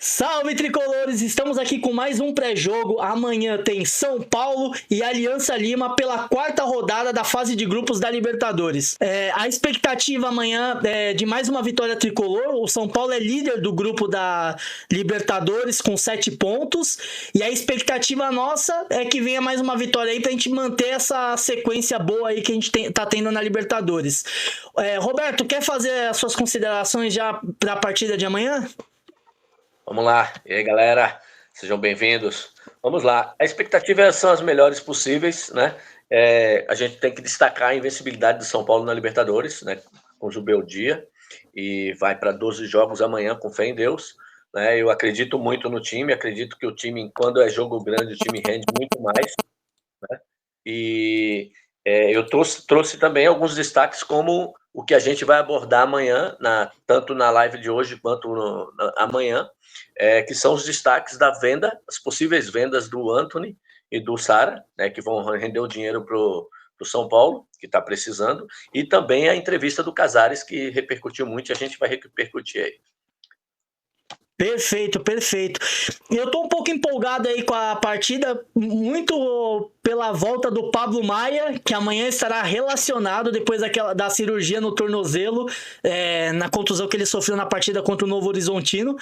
Salve, tricolores! Estamos aqui com mais um pré-jogo. Amanhã tem São Paulo e Aliança Lima pela quarta rodada da fase de grupos da Libertadores. A expectativa amanhã é de mais uma vitória tricolor. O São Paulo é líder do grupo da Libertadores com 7 pontos. E a expectativa nossa é que venha mais uma vitória aí pra gente manter essa sequência boa aí que a gente tá tendo na Libertadores. Roberto, quer fazer as suas considerações já para a partida de amanhã? Vamos lá. E aí, galera? Sejam bem-vindos. Vamos lá. As expectativas são as melhores possíveis, né? A gente tem que destacar a invencibilidade do São Paulo na Libertadores, né? Com o Zubeldia. E vai para 12 jogos amanhã, com fé em Deus. Né? Eu acredito muito no time. Acredito que o time, quando é jogo grande, o time rende muito mais. Né? E eu trouxe também alguns destaques, como o que a gente vai abordar amanhã, tanto na live de hoje quanto amanhã, que são os destaques da venda, as possíveis vendas do Antony e do Sara, né, que vão render o dinheiro para o São Paulo, que está precisando, e também a entrevista do Casares, que repercutiu muito, e a gente vai repercutir aí. Perfeito, perfeito. Eu tô um pouco empolgado aí com a partida, muito pela volta do Pablo Maia, que amanhã estará relacionado depois da cirurgia no tornozelo, na contusão que ele sofreu na partida contra o Novo Horizontino.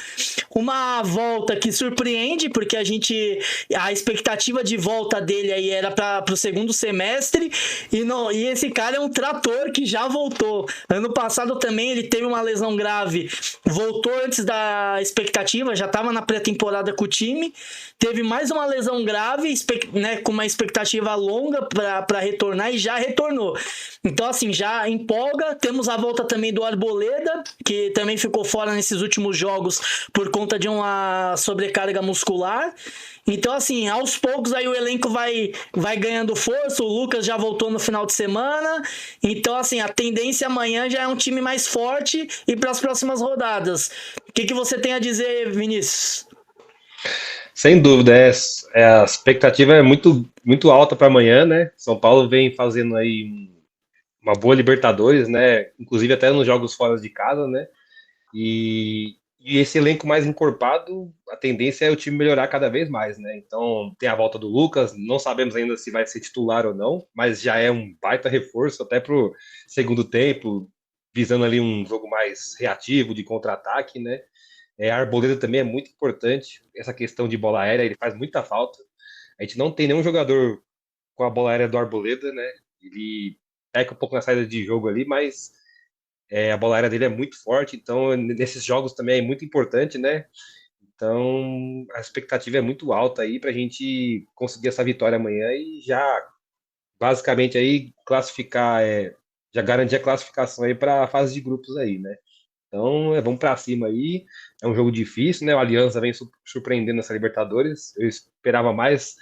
Uma volta que surpreende, porque a expectativa de volta dele aí era para o segundo semestre, e esse cara é um trator que já voltou. Ano passado também ele teve uma lesão grave, voltou antes da expectativa, já estava na pré-temporada com o time, teve mais uma lesão grave, né, com uma expectativa longa para retornar, e já retornou. Então, assim, já empolga. Temos a volta também do Arboleda, que também ficou fora nesses últimos jogos por conta de uma sobrecarga muscular. Então, assim, aos poucos aí o elenco vai ganhando força. O Lucas já voltou no final de semana. Então, assim, a tendência amanhã já é um time mais forte e para as próximas rodadas. O que você tem a dizer, Vinícius? Sem dúvida, a expectativa é muito, muito alta para amanhã, né? São Paulo vem fazendo aí uma boa Libertadores, né? Inclusive até nos jogos fora de casa, né? E esse elenco mais encorpado, a tendência é o time melhorar cada vez mais, né? Então tem a volta do Lucas, não sabemos ainda se vai ser titular ou não, mas já é um baita reforço até pro segundo tempo, visando ali um jogo mais reativo, de contra-ataque, né? A Arboleda também é muito importante, essa questão de bola aérea, ele faz muita falta. A gente não tem nenhum jogador com a bola aérea do Arboleda, né? Ele peca um pouco na saída de jogo ali, mas a bola aérea dele é muito forte, então nesses jogos também é muito importante, né? Então a expectativa é muito alta aí pra gente conseguir essa vitória amanhã e já basicamente aí classificar, já garantir a classificação aí para a fase de grupos aí, né? Então, vamos para cima aí. É um jogo difícil, né? O Aliança vem surpreendendo essa Libertadores. Eu esperava mais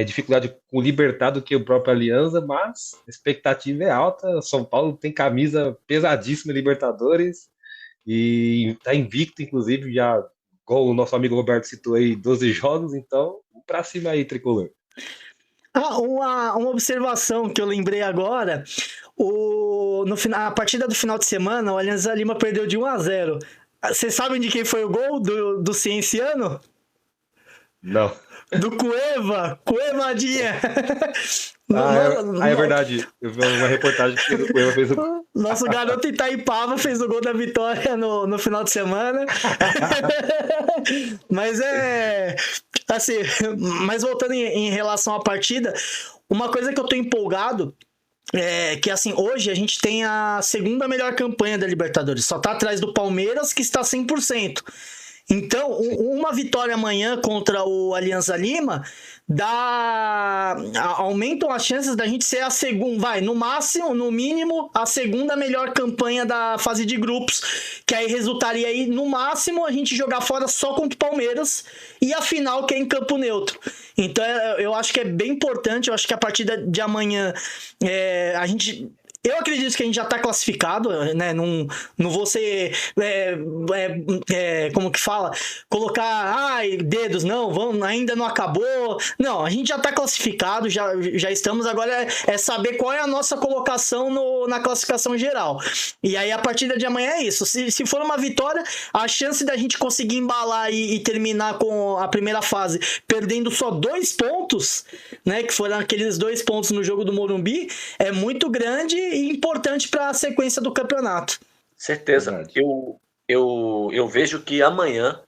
dificuldade com o Libertad do que o próprio Aliança, mas a expectativa é alta. São Paulo tem camisa pesadíssima em Libertadores e está invicto, inclusive, já, igual o nosso amigo Roberto citou aí, 12 jogos. Então, vamos para cima aí, tricolor. Uma observação que eu lembrei agora, a partida do final de semana, o Alianza Lima perdeu de 1-0. Vocês sabem de quem foi o gol do Cienciano? Não. Do Cuevadinha. É verdade. Eu vi uma reportagem que o Cueva fez o... Nosso garoto Itaipava fez o gol da vitória no final de semana. Mas assim, mas voltando em relação à partida, uma coisa que eu tô empolgado é que, assim, hoje a gente tem a segunda melhor campanha da Libertadores. Só tá atrás do Palmeiras, que está 100%. Então, uma vitória amanhã contra o Alianza Lima aumentam as chances da gente ser a segunda, no máximo, no mínimo, a segunda melhor campanha da fase de grupos, que aí resultaria aí, no máximo, a gente jogar fora só contra o Palmeiras e a final que é em campo neutro. Então, eu acho que é bem importante. Eu acho que a partida de amanhã a gente Eu acredito que a gente já está classificado, né? Não vou ser, como que fala? Colocar, dedos, não, vamos, ainda não acabou. Não, a gente já está classificado, já estamos. Agora é saber qual é a nossa colocação na classificação geral. E aí a partida de amanhã é isso. Se for uma vitória, a chance da gente conseguir embalar e terminar com a primeira fase perdendo só 2 pontos, né? Que foram aqueles 2 pontos no jogo do Morumbi, é muito grande e importante para a sequência do campeonato. Certeza. Eu vejo que amanhã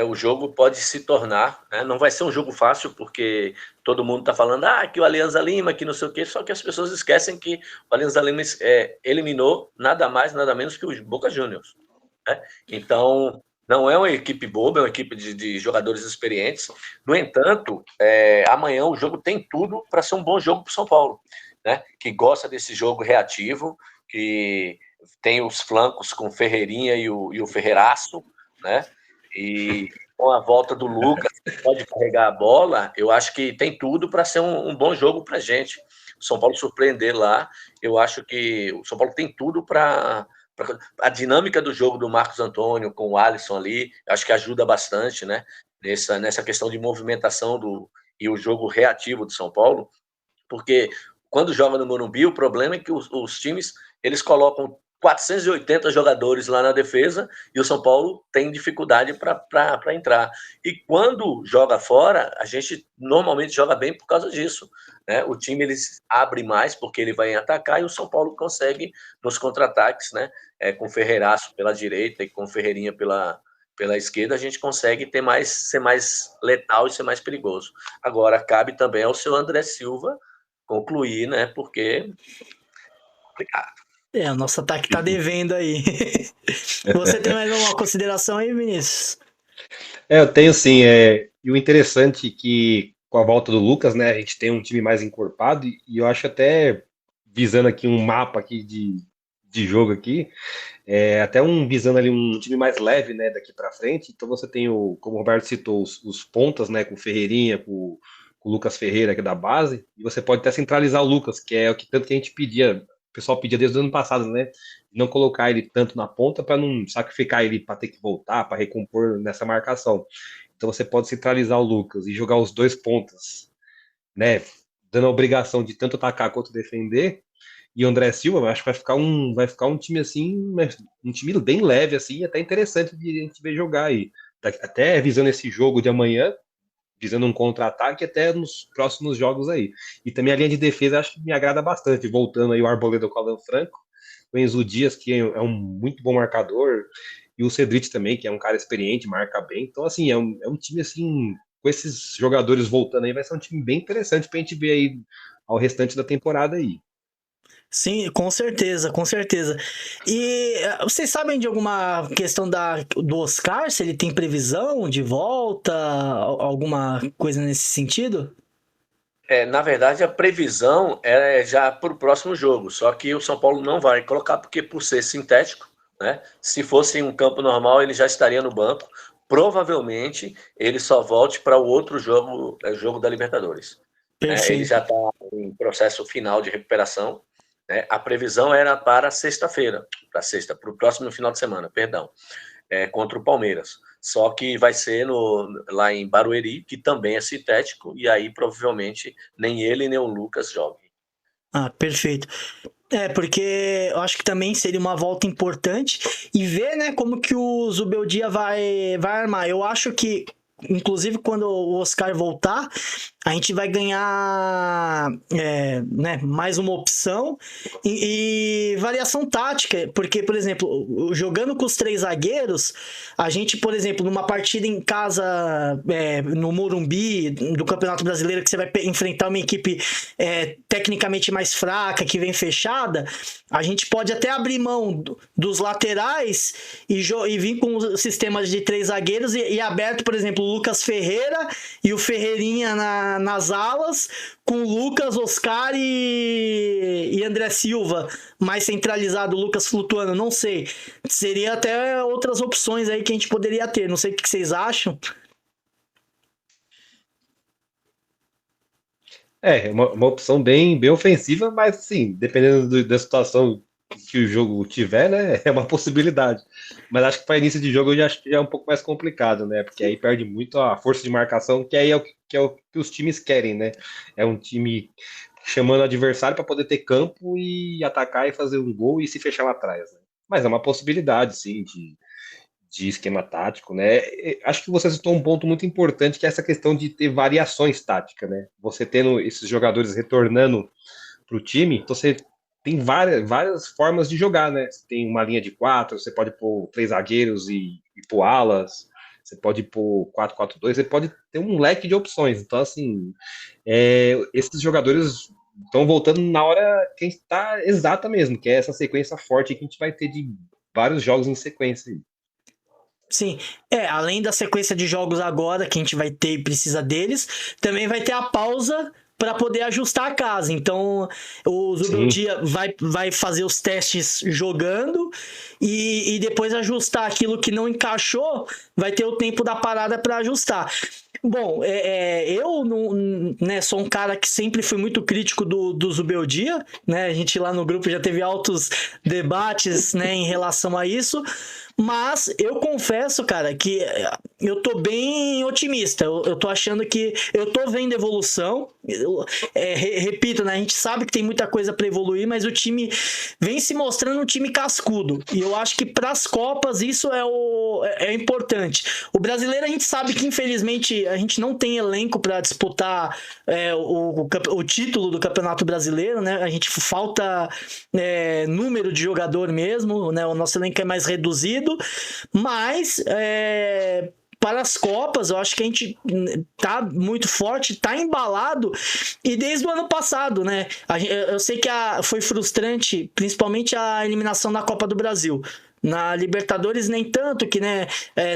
o jogo pode se tornar, né? Não vai ser um jogo fácil, porque todo mundo está falando que o Alianza Lima, que não sei o quê, só que as pessoas esquecem que o Alianza Lima eliminou nada mais, nada menos que o Boca Juniors, né? Então, não é uma equipe boba, é uma equipe de jogadores experientes. No entanto, amanhã o jogo tem tudo para ser um bom jogo para o São Paulo, né? Que gosta desse jogo reativo, que tem os flancos com o Ferreirinha e o Ferreiraço, né? E com a volta do Lucas, que pode carregar a bola, eu acho que tem tudo para ser um bom jogo para a gente. O São Paulo surpreender lá, eu acho que o São Paulo tem tudo para... A dinâmica do jogo do Marcos Antônio com o Alisson ali, acho que ajuda bastante, né? Nessa questão de movimentação e o jogo reativo do São Paulo, porque quando joga no Morumbi, o problema é que os times eles colocam 480 jogadores lá na defesa e o São Paulo tem dificuldade para entrar. E quando joga fora, a gente normalmente joga bem por causa disso, né? O time eles abre mais porque ele vai atacar e o São Paulo consegue nos contra-ataques, né? Com o Ferreiraço pela direita e com o Ferreirinha pela esquerda, a gente consegue ser mais letal e ser mais perigoso. Agora, cabe também ao seu André Silva concluir, né? Porque é complicado. O nosso ataque tá devendo aí. Você tem mais alguma consideração aí, Vinícius? Eu tenho sim. E o interessante é que com a volta do Lucas, né, a gente tem um time mais encorpado e eu acho até, visando aqui um mapa aqui de jogo aqui, até visando ali um time mais leve, né, daqui para frente. Então você tem, como o Roberto citou, os pontas, né, com o Ferreirinha, com o Lucas Ferreira, que é da base, e você pode até centralizar o Lucas, que é o que tanto que a gente pedia, o pessoal pedia desde o ano passado, né, não colocar ele tanto na ponta para não sacrificar ele para ter que voltar, para recompor nessa marcação. Então você pode centralizar o Lucas e jogar os 2 pontas, né, dando a obrigação de tanto atacar quanto defender. E o André Silva, eu acho que vai ficar um time assim, um time bem leve assim, até interessante de a gente ver jogar aí. Até visando esse jogo de amanhã, visando um contra-ataque até nos próximos jogos aí. E também a linha de defesa acho que me agrada bastante, voltando aí o Arboleda com o Alan Franco, o Enzo Dias, que é um muito bom marcador, e o Cedric também, que é um cara experiente, marca bem. Então, assim, é um time assim, com esses jogadores voltando aí, vai ser um time bem interessante pra gente ver aí ao restante da temporada aí. Sim, com certeza, com certeza. E vocês sabem de alguma questão do Oscar? Se ele tem previsão de volta, alguma coisa nesse sentido? Na verdade, a previsão é já para o próximo jogo, só que o São Paulo não vai colocar, porque por ser sintético, né? Se fosse em um campo normal, ele já estaria no banco. Provavelmente, ele só volte para o outro jogo, jogo da Libertadores. Ele Perfeito. já está em processo final de recuperação, né? A previsão era para sexta-feira, para o próximo final de semana, perdão, contra o Palmeiras. Só que vai ser lá em Barueri, que também é sintético, e aí provavelmente nem ele nem o Lucas joguem. Perfeito. Porque eu acho que também seria uma volta importante e ver, né, como que o Zubeldia vai armar. Eu acho que, inclusive, quando o Oscar voltar, a gente vai ganhar né, mais uma opção e variação tática, porque, por exemplo, jogando com os 3 zagueiros, a gente, por exemplo, numa partida em casa, no Morumbi, do Campeonato Brasileiro, que você vai enfrentar uma equipe tecnicamente mais fraca, que vem fechada, a gente pode até abrir mão dos laterais e vir com o sistema de 3 zagueiros e aberto, por exemplo, o Lucas Ferreira e o Ferreirinha nas alas, com o Lucas, Oscar e André Silva mais centralizado, o Lucas flutuando, não sei. Seria até outras opções aí que a gente poderia ter. Não sei o que vocês acham. É uma opção bem ofensiva, mas assim, dependendo da situação que o jogo tiver, né, é uma possibilidade. Mas acho que para início de jogo eu já acho que já é um pouco mais complicado, né? Porque aí perde muito a força de marcação, que aí é o que os times querem, né? É um time chamando o adversário para poder ter campo e atacar e fazer um gol e se fechar lá atrás, né? Mas é uma possibilidade, sim, de esquema tático, né? Acho que você citou um ponto muito importante, que é essa questão de ter variações táticas, né? Você tendo esses jogadores retornando para o time, então você tem várias formas de jogar, né? Você tem uma linha de quatro, você pode pôr três zagueiros e pôr alas, você pode pôr 4-4-2, você pode ter um leque de opções. Então, assim, esses jogadores estão voltando na hora que a gente está exata mesmo, que é essa sequência forte que a gente vai ter de vários jogos em sequência aí. Sim, além da sequência de jogos agora que a gente vai ter e precisa deles, também vai ter a pausa para poder ajustar a casa. Então, o Zubeldia vai fazer os testes jogando e depois ajustar aquilo que não encaixou, vai ter o tempo da parada para ajustar. Bom, eu não, né, sou um cara que sempre fui muito crítico do Zubeldia, né? A gente lá no grupo já teve altos debates, né, em relação a isso. Mas eu confesso, cara, que eu tô bem otimista. Eu tô achando que eu tô vendo evolução. Repito, né? A gente sabe que tem muita coisa para evoluir, mas o time vem se mostrando um time cascudo. E eu acho que para as Copas isso é importante. O brasileiro a gente sabe que infelizmente a gente não tem elenco para disputar o título do Campeonato Brasileiro, né? A gente falta número de jogador mesmo, né? O nosso elenco é mais reduzido. Mas para as Copas, eu acho que a gente tá muito forte, tá embalado, e desde o ano passado, né? Eu sei que foi frustrante, principalmente a eliminação da Copa do Brasil. Na Libertadores nem tanto, que né,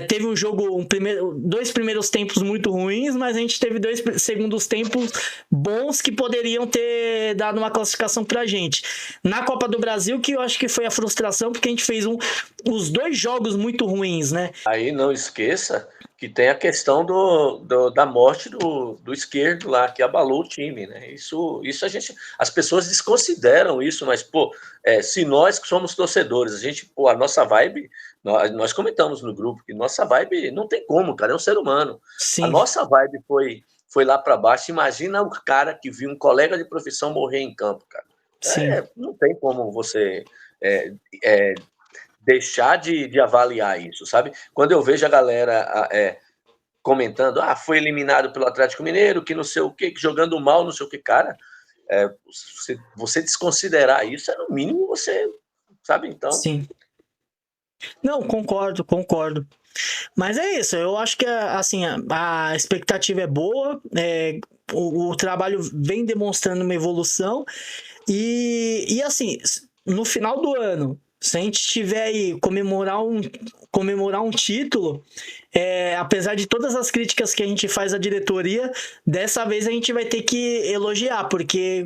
teve um jogo, dois primeiros tempos muito ruins, mas a gente teve dois segundos tempos bons que poderiam ter dado uma classificação pra gente. Na Copa do Brasil, que eu acho que foi a frustração, porque a gente fez os dois jogos muito ruins, né? Aí não esqueça que tem a questão da morte do esquerdo lá, que abalou o time, né? Isso as pessoas desconsideram isso, mas, pô, se nós que somos torcedores, a nossa vibe, nós comentamos no grupo que nossa vibe não tem como, cara, é um ser humano. Sim. A nossa vibe foi lá para baixo. Imagina o cara que viu um colega de profissão morrer em campo, cara. Sim. Não tem como você deixar de avaliar isso, sabe? Quando eu vejo a galera comentando, foi eliminado pelo Atlético Mineiro, que não sei o que jogando mal, não sei o que, cara, você desconsiderar isso, no mínimo você, sabe? Então... Sim. Não, concordo. Mas é isso, eu acho que assim, a expectativa é boa, o trabalho vem demonstrando uma evolução e assim, no final do ano, se a gente tiver aí comemorar um título, apesar de todas as críticas que a gente faz à diretoria, dessa vez a gente vai ter que elogiar, porque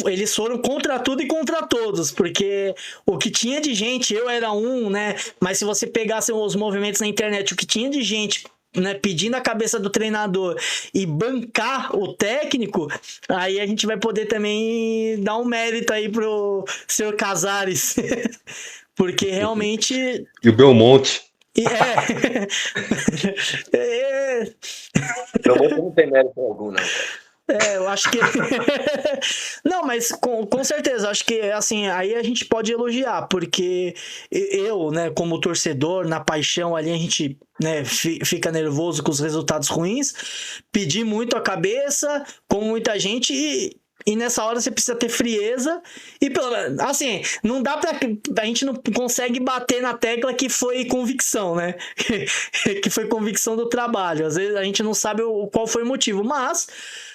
eles foram contra tudo e contra todos, porque o que tinha de gente, eu era um, né? Mas se você pegasse os movimentos na internet, o que tinha de gente, né, pedindo a cabeça do treinador e bancar o técnico, aí a gente vai poder também dar um mérito aí pro senhor Casares, porque realmente... E o Belmonte. Belmonte não tem mérito algum, não. Eu acho que... Não, mas com certeza, acho que assim, aí a gente pode elogiar, porque eu, né, como torcedor, na paixão ali, a gente, né, fica nervoso com os resultados ruins, pedi muito a cabeça, como muita gente, e nessa hora você precisa ter frieza e, assim, não dá a gente não consegue bater na tecla que foi convicção, né? Que foi convicção do trabalho. Às vezes a gente não sabe qual foi o motivo, mas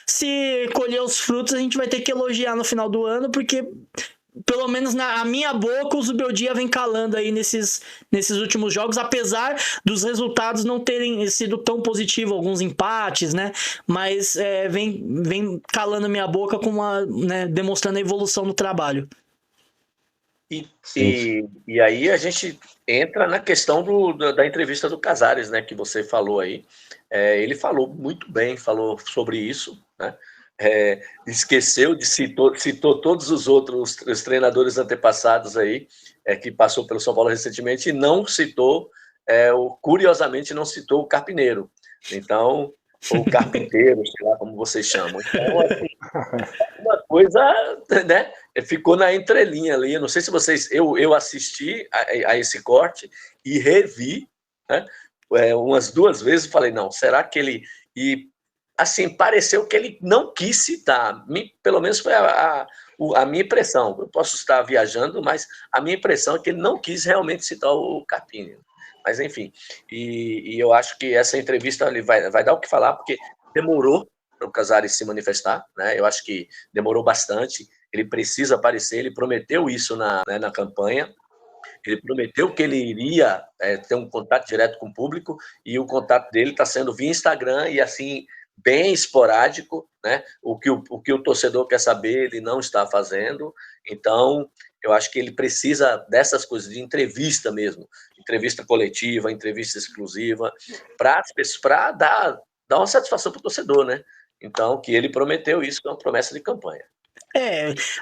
se colher os frutos a gente vai ter que elogiar no final do ano, porque pelo menos na minha boca o Zubeldia vem calando aí nesses últimos jogos, apesar dos resultados não terem sido tão positivos, alguns empates, né? Mas vem calando minha boca com né, demonstrando a evolução no trabalho. E aí a gente entra na questão da entrevista do Casares, né, que você falou aí. Ele falou muito bem, falou sobre isso, né? esqueceu de citou todos os outros os treinadores antepassados aí, que passou pelo São Paulo recentemente, e não citou, curiosamente, não citou o Carpineiro. Então, ou o Carpinteiro, sei lá como vocês chamam. Então, assim, uma coisa, né, ficou na entrelinha ali. Eu não sei se vocês... Eu assisti a esse corte e revi, né, umas 2 vezes e falei, não, será que ele... E, assim, pareceu que ele não quis citar. Pelo menos foi a minha impressão. Eu posso estar viajando, mas a minha impressão é que ele não quis realmente citar o Carpini. Mas, enfim, e eu acho que essa entrevista ele vai dar o que falar, porque demorou para o Casares se manifestar, né? Eu acho que demorou bastante. Ele precisa aparecer, ele prometeu isso na campanha. Ele prometeu que ele iria ter um contato direto com o público, e o contato dele está sendo via Instagram, e assim, bem esporádico, né? O que o torcedor quer saber, ele não está fazendo. Então, eu acho que ele precisa dessas coisas, de entrevista mesmo, entrevista coletiva, entrevista exclusiva, para dar uma satisfação para o torcedor, né? Então, que ele prometeu isso, que é uma promessa de campanha.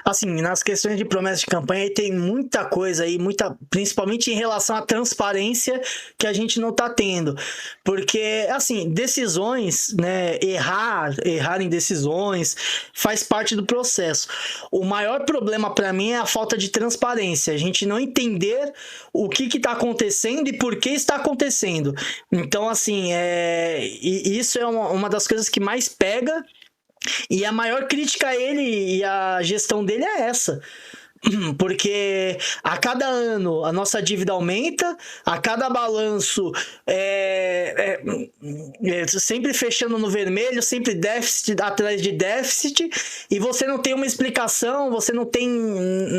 Assim, nas questões de promessa de campanha tem muita coisa aí, principalmente em relação à transparência que a gente não tá tendo, porque, assim, decisões, né, errar em decisões faz parte do processo. O maior problema para mim é a falta de transparência, a gente não entender o que tá acontecendo e por que está acontecendo. Então, assim, e isso é uma das coisas que mais pega. E a maior crítica a ele e a gestão dele é essa. Porque a cada ano a nossa dívida aumenta, a cada balanço sempre fechando no vermelho, sempre déficit atrás de déficit, e você não tem uma explicação, você não tem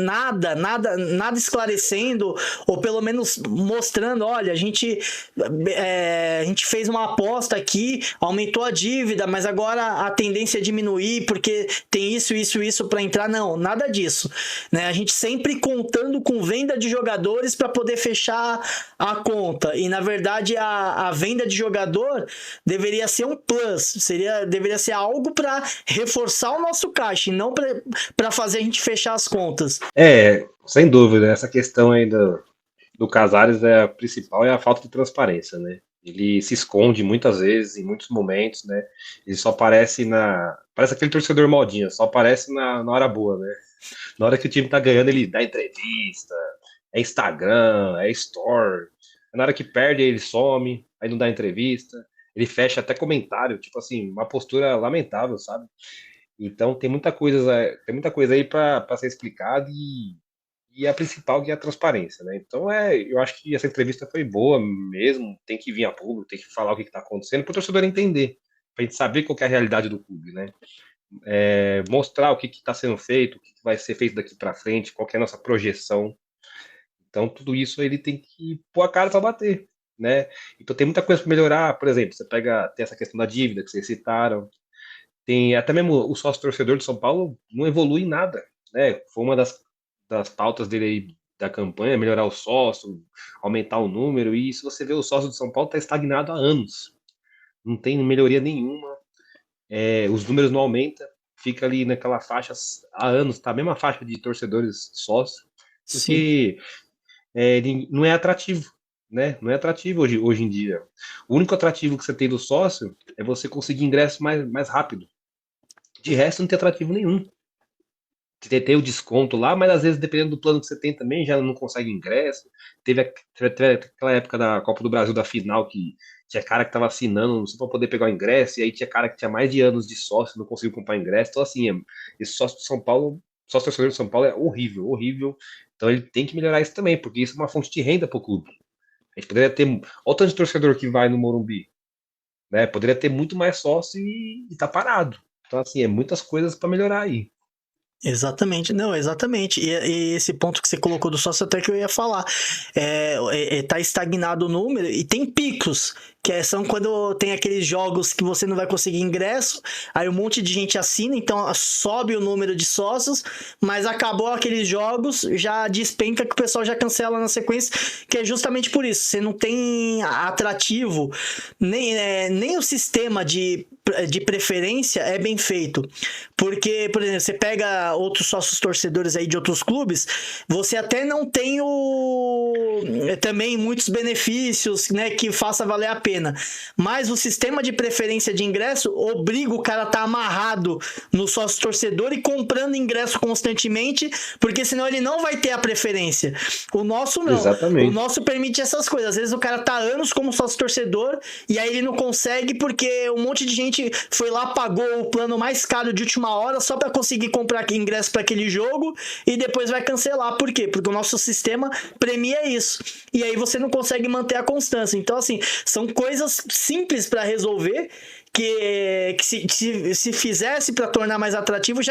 nada esclarecendo, ou pelo menos mostrando, olha, a gente fez uma aposta aqui, aumentou a dívida, mas agora a tendência é diminuir porque tem isso para entrar. Não, nada disso, né? A gente sempre contando com venda de jogadores para poder fechar a conta. E, na verdade, a venda de jogador deveria ser um plus. Deveria ser algo para reforçar o nosso caixa e não para fazer a gente fechar as contas. Sem dúvida. Essa questão aí do Casares a principal é a falta de transparência, né? Ele se esconde muitas vezes, em muitos momentos, né? Ele só aparece parece aquele torcedor modinho, só aparece na hora boa, né? Na hora que o time tá ganhando, ele dá entrevista, é Instagram, é Store. Na hora que perde, ele some, aí não dá entrevista. Ele fecha até comentário, tipo assim, uma postura lamentável, sabe? Então tem muita coisa aí para ser explicada, e a principal que é a transparência, né? Então eu acho que essa entrevista foi boa mesmo, tem que vir a público, tem que falar o que está acontecendo, para o torcedor entender, para a gente saber qual que é a realidade do clube, né? Mostrar o que está sendo feito, o que vai ser feito daqui para frente, qual que é a nossa projeção. Então, tudo isso ele tem que pôr a cara para bater, né? Então, tem muita coisa para melhorar. Por exemplo, tem essa questão da dívida que vocês citaram, tem até mesmo o sócio-torcedor de São Paulo não evolui em nada, né? Foi uma das pautas dele aí, da campanha, melhorar o sócio, aumentar o número, e se você vê, o sócio de São Paulo está estagnado há anos, não tem melhoria nenhuma. Os números não aumentam, fica ali naquela faixa há anos, tá a mesma faixa de torcedores sócios, porque não é atrativo, né? Não é atrativo hoje em dia. O único atrativo que você tem do sócio é você conseguir ingresso mais rápido. De resto, não tem atrativo nenhum. Você tem o desconto lá, mas às vezes, dependendo do plano que você tem também, já não consegue ingresso. Teve aquela época da Copa do Brasil, da final, que tinha cara que tava assinando só para poder pegar o ingresso, e aí tinha cara que tinha mais de anos de sócio, não conseguiu comprar ingresso. Então, assim, esse sócio de São Paulo, sócio torcedor de São Paulo é horrível, horrível. Então ele tem que melhorar isso também, porque isso é uma fonte de renda para o clube. A gente poderia ter... Olha o tanto de torcedor que vai no Morumbi, né? Poderia ter muito mais sócio e tá parado. Então, assim, muitas coisas para melhorar aí. Exatamente, não, exatamente. E esse ponto que você colocou do sócio, até que eu ia falar. Tá estagnado o número, e tem picos são quando tem aqueles jogos que você não vai conseguir ingresso, aí um monte de gente assina, então sobe o número de sócios, mas acabou aqueles jogos, já despenca que o pessoal já cancela na sequência, que é justamente por isso, você não tem atrativo, nem o sistema de preferência é bem feito, porque, por exemplo, você pega outros sócios torcedores aí de outros clubes, você até não tem também muitos benefícios, né, que faça valer a pena, mas o sistema de preferência de ingresso obriga o cara a estar amarrado no sócio torcedor e comprando ingresso constantemente, porque senão ele não vai ter a preferência. O nosso não. Exatamente. O nosso permite essas coisas. Às vezes o cara tá anos como sócio torcedor e aí ele não consegue porque um monte de gente foi lá, pagou o plano mais caro de última hora só para conseguir comprar ingresso para aquele jogo e depois vai cancelar. Por quê? Porque o nosso sistema premia isso. E aí você não consegue manter a constância. Então, assim, são coisas simples para resolver que se fizesse para tornar mais atrativo,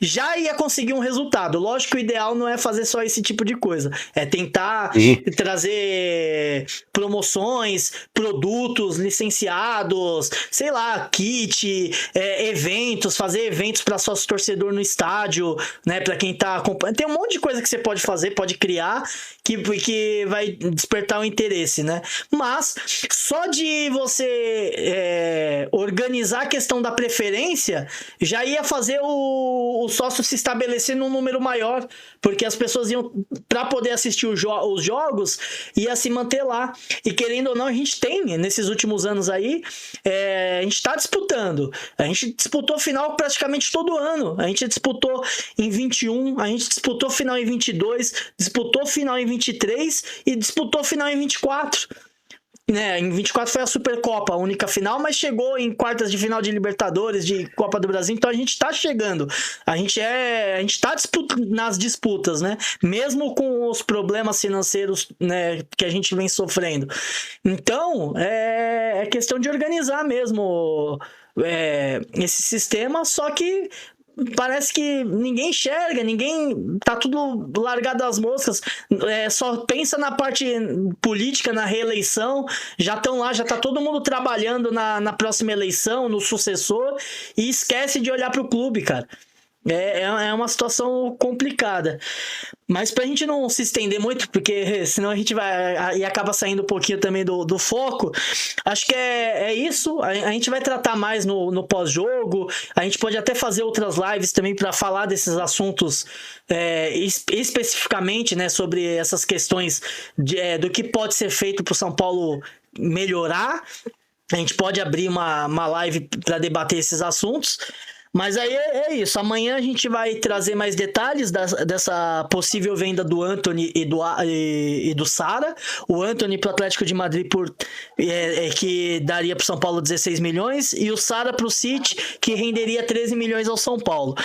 já ia conseguir um resultado. Lógico que o ideal não é fazer só esse tipo de coisa. É tentar trazer promoções, produtos licenciados, sei lá, kit, eventos, fazer eventos para sócio torcedor no estádio, né? Para quem tá acompanhando. Tem um monte de coisa que você pode fazer, pode criar, que vai despertar o interesse, né? Mas só de você organizar a questão da preferência já ia fazer o sócio se estabelecer num número maior, porque as pessoas iam, para poder assistir os jogos, ia se manter lá. E querendo ou não, a gente tem, nesses últimos anos aí, a gente está disputando. A gente disputou final praticamente todo ano. A gente disputou em 21, a gente disputou final em 22, disputou final em 23 e disputou final em 24. Né, em 24 foi a Supercopa, a única final, mas chegou em quartas de final de Libertadores, de Copa do Brasil, então a gente tá chegando, a gente tá nas disputas, né, mesmo com os problemas financeiros, né, que a gente vem sofrendo. Então, é questão de organizar mesmo esse sistema, só que parece que ninguém enxerga, tá tudo largado às moscas, só pensa na parte política, na reeleição, já estão lá, já tá todo mundo trabalhando na próxima eleição, no sucessor, e esquece de olhar pro clube, cara. É uma situação complicada. Mas pra gente não se estender muito, porque senão a gente vai e acaba saindo um pouquinho também do foco, acho que é isso. A gente vai tratar mais no pós-jogo, a gente pode até fazer outras lives também para falar desses assuntos especificamente, né, sobre essas questões do que pode ser feito pro São Paulo melhorar. A gente pode abrir uma live para debater esses assuntos. Mas aí é isso, amanhã a gente vai trazer mais detalhes dessa possível venda do Antony e do Sara. O Antony para o Atlético de Madrid que daria para o São Paulo 16 milhões e o Sara para o City, que renderia 13 milhões ao São Paulo.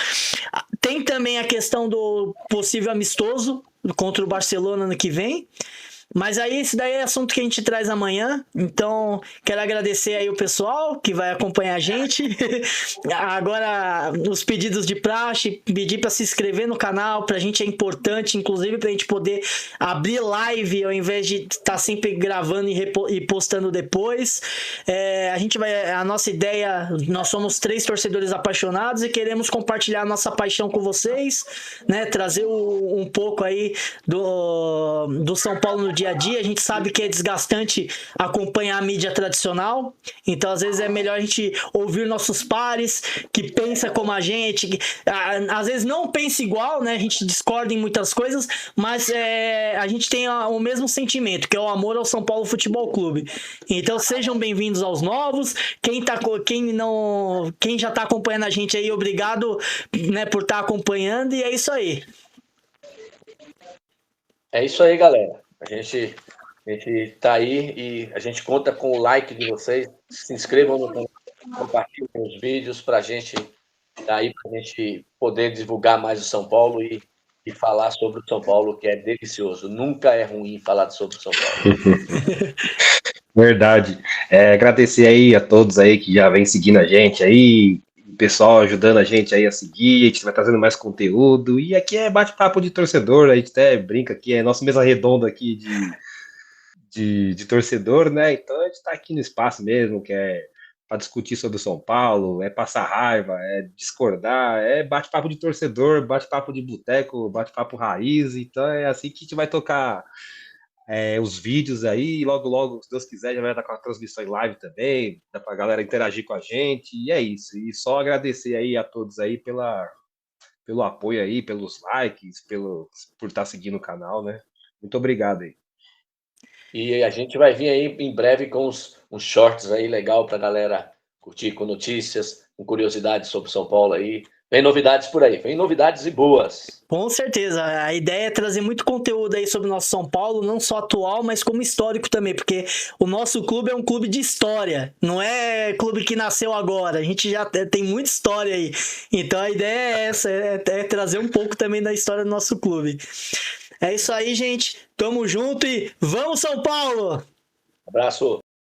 Tem também a questão do possível amistoso contra o Barcelona ano que vem. Mas aí esse daí é assunto que a gente traz amanhã, então quero agradecer aí o pessoal que vai acompanhar a gente. Agora os pedidos de praxe, pedir para se inscrever no canal, pra gente é importante, inclusive pra gente poder abrir live ao invés de estar sempre gravando e postando depois. A nossa ideia, nós somos 3 torcedores apaixonados e queremos compartilhar a nossa paixão com vocês, né? Trazer um pouco aí do São Paulo no dia a dia. A gente sabe que é desgastante acompanhar a mídia tradicional, então às vezes é melhor a gente ouvir nossos pares que pensa como a gente, que às vezes não pensa igual, né? A gente discorda em muitas coisas, mas a gente tem o mesmo sentimento, que é o amor ao São Paulo Futebol Clube. Então sejam bem-vindos aos novos, quem já está acompanhando a gente aí, obrigado, né, por estar acompanhando, e é isso aí. É isso aí, galera. A gente tá aí e a gente conta com o like de vocês. Se inscrevam no canal, compartilhem os vídeos para a gente poder divulgar mais o São Paulo e falar sobre o São Paulo, que é delicioso. Nunca é ruim falar sobre o São Paulo. Verdade. Agradecer aí a todos aí que já vem seguindo a gente aí, o pessoal ajudando a gente aí a seguir, a gente vai trazendo mais conteúdo, e aqui é bate-papo de torcedor, a gente até brinca aqui, é nossa mesa redonda aqui de torcedor, né? Então a gente está aqui no espaço mesmo, que é para discutir sobre o São Paulo, é passar raiva, é discordar, é bate-papo de torcedor, bate-papo de boteco, bate-papo raiz. Então é assim que a gente vai tocar os vídeos aí. Logo, logo, se Deus quiser, já vai estar com a transmissão em live também, dá para a galera interagir com a gente. E é isso. E só agradecer aí a todos aí pelo apoio aí, pelos likes, por estar seguindo o canal, né? Muito obrigado aí. E a gente vai vir aí em breve com uns shorts aí legal pra galera curtir, com notícias, com curiosidades sobre São Paulo aí. Vem novidades por aí, vem novidades e boas. Com certeza, a ideia é trazer muito conteúdo aí sobre o nosso São Paulo, não só atual, mas como histórico também, porque o nosso clube é um clube de história, não é clube que nasceu agora, a gente já tem muita história aí, então a ideia é essa, é trazer um pouco também da história do nosso clube. É isso aí, gente, tamo junto e vamos São Paulo! Abraço!